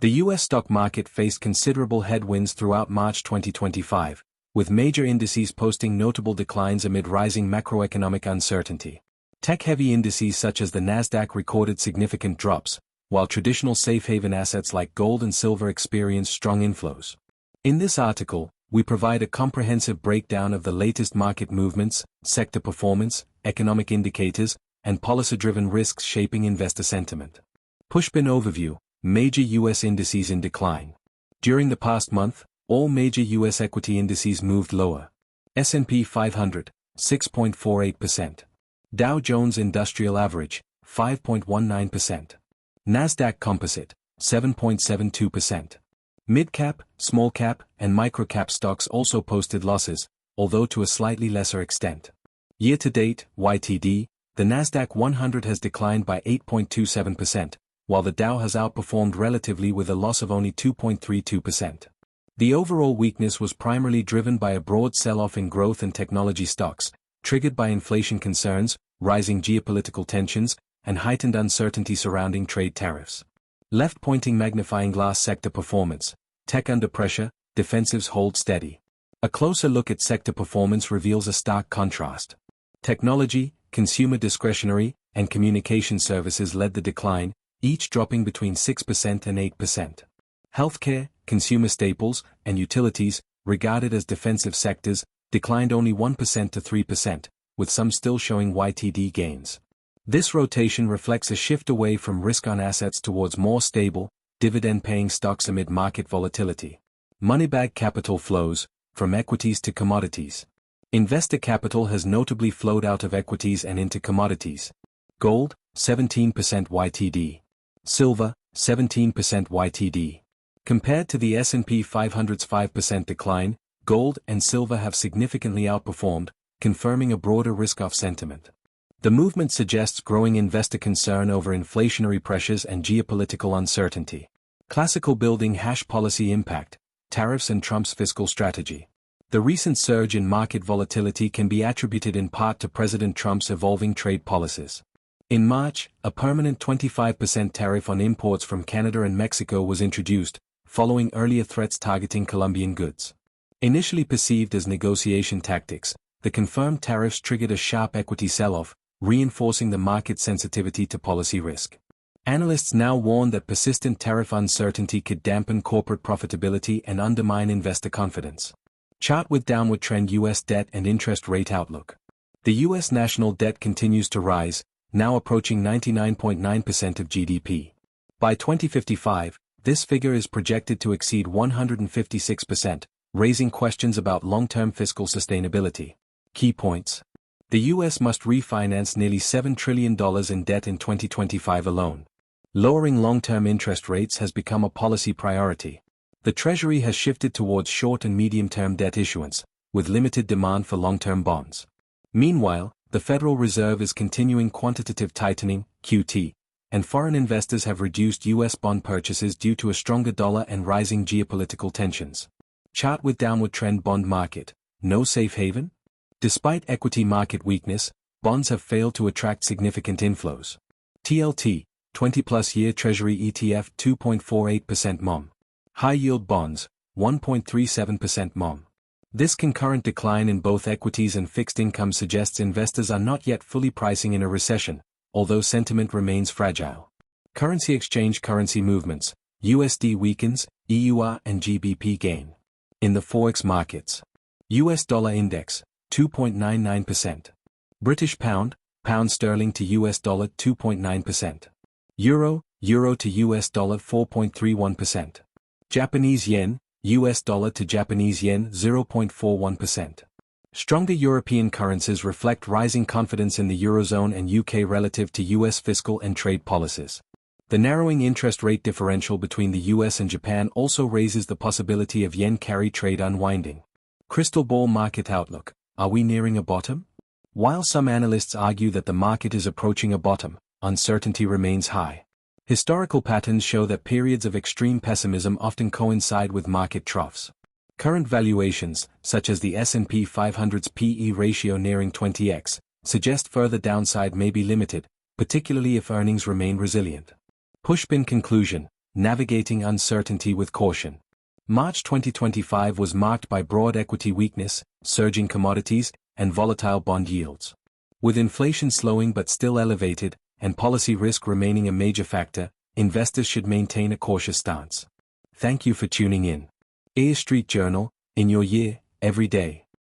The U.S. stock market faced considerable headwinds throughout March 2025, with major indices posting notable declines amid rising macroeconomic uncertainty. Tech-heavy indices such as the Nasdaq recorded significant drops, while traditional safe-haven assets like gold and silver experienced strong inflows. In this article, we provide a comprehensive breakdown of the latest market movements, sector performance, economic indicators, and policy-driven risks shaping investor sentiment. Pushpin overview: Major U.S. indices in decline. During the past month, all major U.S. equity indices moved lower. S&P 500, 6.48%. Dow Jones Industrial Average, 5.19%. Nasdaq Composite, 7.72%. Mid-cap, small-cap, and micro-cap stocks also posted losses, although to a slightly lesser extent. Year-to-date, YTD, the Nasdaq 100 has declined by 8.27%, while the Dow has outperformed relatively with a loss of only 2.32%. The overall weakness was primarily driven by a broad sell-off in growth and technology stocks, triggered by inflation concerns, rising geopolitical tensions, and heightened uncertainty surrounding trade tariffs. Left-pointing magnifying glass sector performance: tech under pressure, defensives hold steady. A closer look at sector performance reveals a stark contrast. Technology, consumer discretionary, and communication services led the decline, each dropping between 6% and 8%. Healthcare, consumer staples, and utilities, regarded as defensive sectors, declined only 1% to 3%, with some still showing YTD gains. This rotation reflects a shift away from risk-on assets towards more stable, dividend-paying stocks amid market volatility. Moneybag capital flows, from equities to commodities. Investor capital has notably flowed out of equities and into commodities. Gold, 17% YTD. Silver, 17% YTD. Compared to the S&P 500's 5% decline, gold and silver have significantly outperformed, confirming a broader risk-off sentiment. The movement suggests growing investor concern over inflationary pressures and geopolitical uncertainty. Classical building hash policy impact, tariffs and Trump's fiscal strategy. The recent surge in market volatility can be attributed in part to President Trump's evolving trade policies. In March, a permanent 25% tariff on imports from Canada and Mexico was introduced, following earlier threats targeting Colombian goods. Initially perceived as negotiation tactics, the confirmed tariffs triggered a sharp equity sell-off, reinforcing the market's sensitivity to policy risk. Analysts now warn that persistent tariff uncertainty could dampen corporate profitability and undermine investor confidence. Chart with downward trend: U.S. debt and interest rate outlook. The U.S. national debt continues to rise, now approaching 99.9% of GDP. By 2055, this figure is projected to exceed 156%, raising questions about long-term fiscal sustainability. Key points: the U.S. must refinance nearly $7 trillion in debt in 2025 alone. Lowering long-term interest rates has become a policy priority. The Treasury has shifted towards short and medium-term debt issuance, with limited demand for long-term bonds. Meanwhile, the Federal Reserve is continuing quantitative tightening, QT, and foreign investors have reduced U.S. bond purchases due to a stronger dollar and rising geopolitical tensions. Chart with downward trend: bond market, no safe haven? Despite equity market weakness, bonds have failed to attract significant inflows. TLT, 20-plus year Treasury ETF 2.48% MOM. High-yield bonds, 1.37% MOM. This concurrent decline in both equities and fixed income suggests investors are not yet fully pricing in a recession, although sentiment remains fragile. Currency exchange: currency movements, USD weakens, EUR and GBP gain. In the Forex markets, US dollar index, 2.99%. British pound, pound sterling to US dollar 2.9%. Euro to US dollar 4.31%. Japanese yen, US dollar to Japanese yen 0.41%. Stronger European currencies reflect rising confidence in the Eurozone and UK relative to US fiscal and trade policies. The narrowing interest rate differential between the US and Japan also raises the possibility of yen carry trade unwinding. Crystal ball market outlook: are we nearing a bottom? While some analysts argue that the market is approaching a bottom, uncertainty remains high. Historical patterns show that periods of extreme pessimism often coincide with market troughs. Current valuations, such as the S&P 500's P/E ratio nearing 20x, suggest further downside may be limited, particularly if earnings remain resilient. Pushpin conclusion: navigating uncertainty with caution. March 2025 was marked by broad equity weakness, surging commodities, and volatile bond yields. With inflation slowing but still elevated, and policy risk remaining a major factor, investors should maintain a cautious stance. Thank you for tuning in. Street Journal, in your ear, every day.